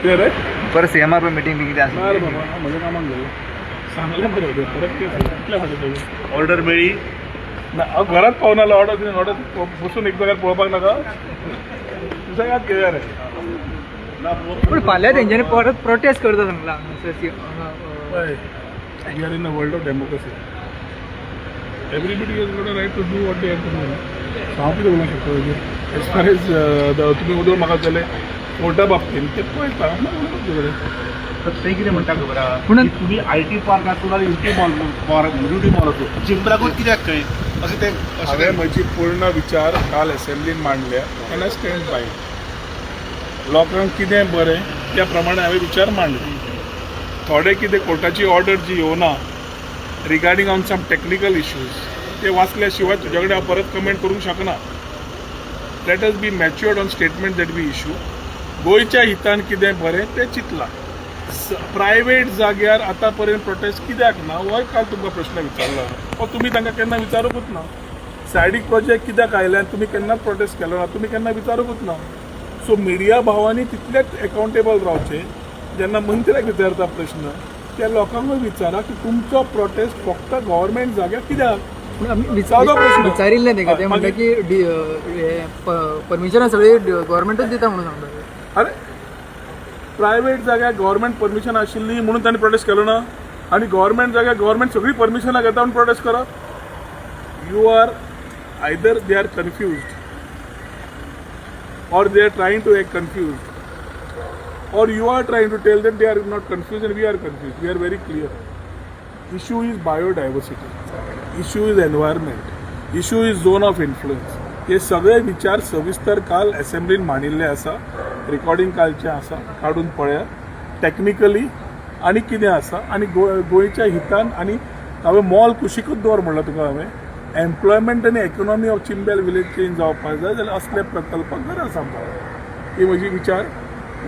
Clear आहे. परत CMR पण मिटिंग किती नाही रे बाबा, म्हजे कामाक गेलो सांगल्या बरं होते परत ते कुठल्या मध्ये ऑर्डर मेळी ना. घरात पाहून आला ऑर्डर बसून एक जाग्यार पळोवपाक नाका. सगळ्यात घेऊया रे. पण फाल्यां तेंच्यांनी परत प्रोटेस्ट करता सांगला. We are in a world of democracy. Everybody has got a right to do what they have to do. हांव कितें उलोवंक शकता एज फार एज तुमी उलोवन म्हाका जाले कोर्टा बाबतींत ते पळयता ते कितें म्हणटा खबर आहा म्हणून तुम्ही IT पार्क आसूं ना युटी मॉल युटी मॉल आसूं चिंबराकूच कित्याक खंय अशें ते हांवें म्हजी पूर्ण विचार काल असेंब्लीन मांडल्या एंड आय स्टँड बाय. लोकांक कितें बरें त्या प्रमाणे हांवें विचार मांडले. थोडे कितें कोर्टाची ऑर्डर जी येवना regarding on some technical issues ते वाचल्या शिवाय तुजे कडेन हांव परत कमेंट करूंक शकना. Let us be matured on statement that be issue. गोंयच्या हितान कितें बरें तें चिंतलां. प्रायवेट जाग्यार आतां पर्यंत प्रोटेस्ट कित्याक ना हो काल तुमकां प्रश्न विचारला. तुमी तांकां केन्ना विचारूंकूच ना. सायडीक प्रोजेक्ट कित्याक आयल्यान तुमी केन्नाच प्रोटेस्ट केलो ना तुमी केन्ना विचारूंकूच ना. सो मिडिया भावांनी तितलेच अकाउंटेबल रावचे. जेन्ना मंत्र्याक विचारता प्रश्न त्या लोकांकूय विचारा की तुमचो प्रोटेस्ट फक्त गव्हर्मेंट जाग्यार कित्याक विचारिल्लें तेका ते म्हणटा की परमिशनां सगळी गव्हर्मेंटच दिता म्हणून सांगता. अरे प्रायवेट जाग्यार गव्हर्मेंट परमिशन आशिल्ली म्हणून तांणी प्रोटेस्ट केलो ना आनी गव्हर्मेंट जाग्यार गव्हर्मेंट सगळी परमिशनां घेता म्हणून प्रोटेस्ट करप. You are either they are confused or they are trying to act confused, or you are trying to tell them they are not confused and we are confused. We are very clear. Issue is biodiversity, issue is environment, issue is zone of influence. हे सगळे विचार सविस्तर काल असेंब्लीन मांडिल्ले आसा. Recording कालचें आसा काडून पळया technically आनी कितें आसा आनी गोंयच्या हितान. आनी हांवें मॉल कुशीकूच दवर म्हणला तुका. हांवें एम्प्लॉयमेंट आनी इकॉनॉमी ऑफ चिंबेल विलेज चेंज जावपाक जाय जाल्यार असले प्रकल्पाक गरज आसा. ही म्हजी विचार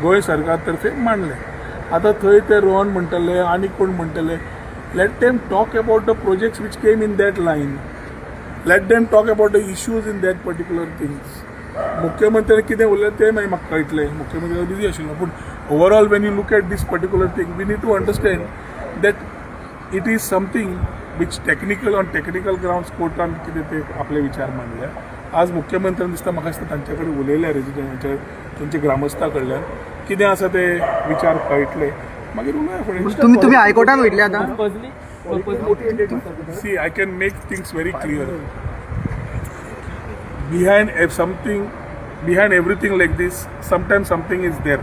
गोंय सरकार तर्फे मांडले. आतां थंय ते रोहन म्हणटले आनी कोण म्हणटले. Let them talk about the projects which came in that line. Let them talk about the issues in that particular things. मुख्यमंत्र्यान कितें उलयलें तें मागीर म्हाका कळटलें. मुख्यमंत्री बिजी आशिल्लो पूण overall when you look at this particular thing we need to understand that it is something which technical on technical grounds कोर्टान कितें ते आपले विचार मांडल्या. आज मुख्यमंत्र्यान दिसता म्हाका दिसता तांचे कडेन उलयल्या रेजिडेंटांच्या तेंचे ग्रामस्था कडल्यान कितें आसा ते विचार कळटले मागीर उलोवया फुडें. तुम्ही हायकोर्टान वयतले आतां. See I can make things very clear. behind everything like this sometimes something is there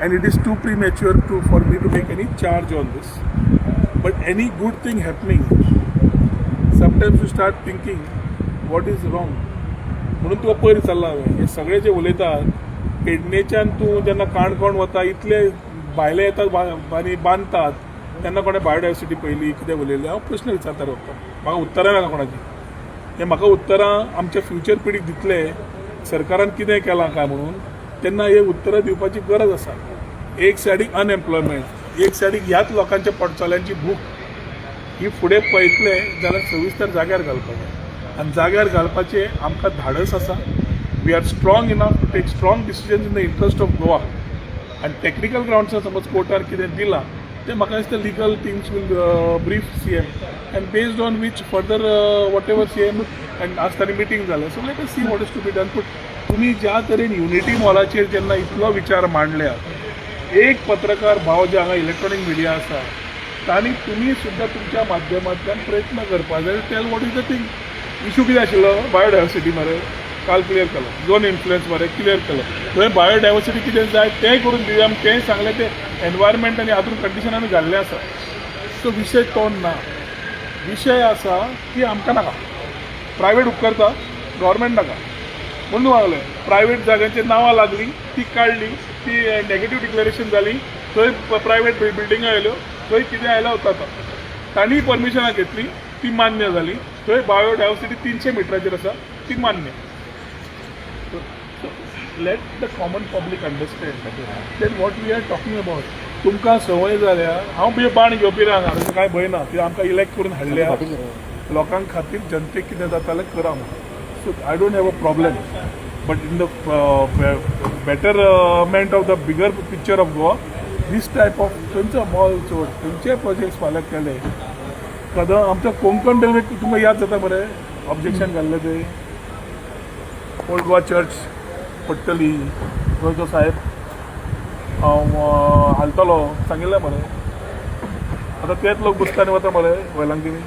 and it is too premature for me to make any charge on this. But any good thing happening, sometimes you start thinking what is wrong. म्हणून तुका पयर विचारला हांवें हे सगळे जे उलयतात पेडणेच्यान तूं जेन्ना काणकोण वता इतले भायले येतात आनी बांदतात तेन्ना कोणें बायोडायवर्सिटी पयली कितें उलयलें. हांव प्रश्न विचारता म्हाका उतरां नाका कोणाची. हे म्हाका उतरां आमच्या फ्युचर पिढीक दितले सरकारान कितें केलां काय म्हणून तेन्ना हे उतरां दिवपाची गरज आसा. एक सायडीक अनएम्प्लॉयमेंट, एक सायडीक ह्याच लोकांच्या पोटचल्यांची भूक ही फुडें पळयतले जाल्यार सविस्तर जाग्यार घालपाक जाय. आनी जाग्यार घालपाचें आमकां धाडस आसा. We are strong enough to take strong decisions in the interest of Goa. आनी टेक्निकल ग्राउंड्सार समज कोर्टार कितें दिलां ते म्हाका दिसता legal things will brief CM and based on which further whatever CM and आज ताणी मिटींग जालें. So let us see what is to be done. पूण तुमी ज्या तरेन युनिटी मॉलाचेर जेन्ना इतलो विचार मांडल्या एक पत्रकार भाव जे हांगा इलेक्ट्रॉनीक मिडिया आसा तांणी तुमी सुद्दां तुमच्या माध्यमांतल्यान प्रयत्न करपाक जाय. Tell what is the thing. Issue कितें आशिल्लो बायोडायवर्सिटी मरे काल क्लियर केलो. झोन इन्फ्लुएन्स मरे क्लियर केलो. थंय बायोडायवर्सिटी कितें जाय तें करून दिवया तें सांगलें. ते एनवायरमेंट आनी हातूंत कंडिशन आमी घाल्लें आसा. सो विशय तो ना. विशय आसा की आमकां नाका प्रायवेट उपकारता गव्हर्मेंट नाका म्हणून वागलें. प्रायवेट जाग्यांचेर नांवां लागलीं ती काडली ती नेगेटीव डिक्लेरेशन जाली. थंय प्रायवेट बिल्डिंगा आयल्यो थंय कितें आयलां वता तांणी परमिशनां घेतली ती मान्य जाली. थंय बायोडायवर्सिटी 300 मिटराचेर आसा ती मान्य. Let the common public understand that what we are talking about. तुमकां संवय जाल्या हांव बी बाण घेवपी रावना ताचें कांय भंय ना. ती आमकां इलेक्ट करून हाडल्या लोकां खातीर जनतेक कितें जाता जाल्यार करा म्हणून. So I don't have a problem. But in the betterment of the bigger picture of Goa, this type of खंयचो मॉल चोड खंयचे प्रोजेक्ट्स फाल्यां केले कदा आमच्या कोंकण रेल्वे तुमकां याद जाता मरे ऑब्जेक्शन घाल्लें ते ओल्ड गोवा चर्च पडटली गोंयचो साहेब हांव हालतलो सांगिल्लें मरे आतां तेच लोक बसतानी वता मरे वेलांगिनी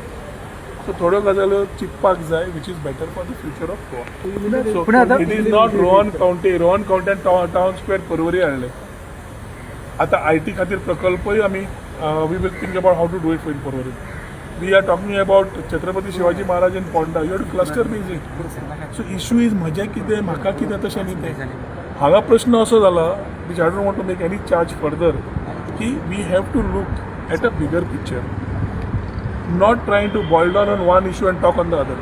सो थोड्यो गजाल्यो चिंतपाक जाय which is better for the future of Goa so पण आता- it is not Rohan Khaunte town square Porvorim हाडले आता IT खातीर प्रकल्पय आमी we will think about how to do it for in Porvorim we are talking about Chhatrapati Shivaji Maharaj in Ponda you have to cluster bees it so issue is म्हजें कितें म्हाका कितें तशें न्ही तें हांगा प्रश्न असो जाला which I don't want to make any charge further की we have to look at a bigger picture not trying to boil down on one issue and talk on the other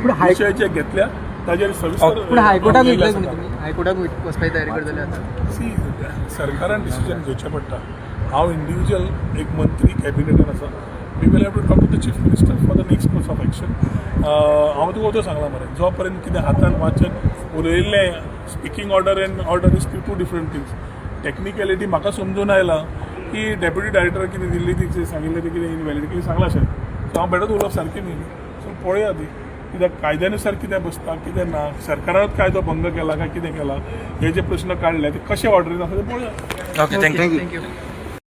पूण विशय जे घेतल्या ताजेर सविस्तर पूण हायकोर्टात उलयल्लें वयतले आसा. तुमी हायकोर्टात वचपाची तयारी करतले आता सी सरकारान डिसिजन घेवचें पडटा हांव इंडिविज्युअल एक मंत्री कॅबिनेटान आसा we will have to talk to the chief minister for the next course of action हांव तुका तो सांगला मरे जो पर्यंत कितें हातान वाचन उलयल्लें speaking order and order is two different things technicality म्हाका समजून आयला की डेप्युटी डायरेक्टर कितें दिल्ली ती सांगिल्लें ते कितें इनवॅलिड कितें सांगलां अशें सो हांव बेडत उलोवप सारकें न्ही सो पळया ती कित्याक कायद्यानुसार कितें बसता कितें ना सरकारान कायदो भंग केला काय कितें केला हे जे प्रश्न काडले ते कशे ऑर्डरीन आसा ते पळया ओके थँक्यू थँक्यू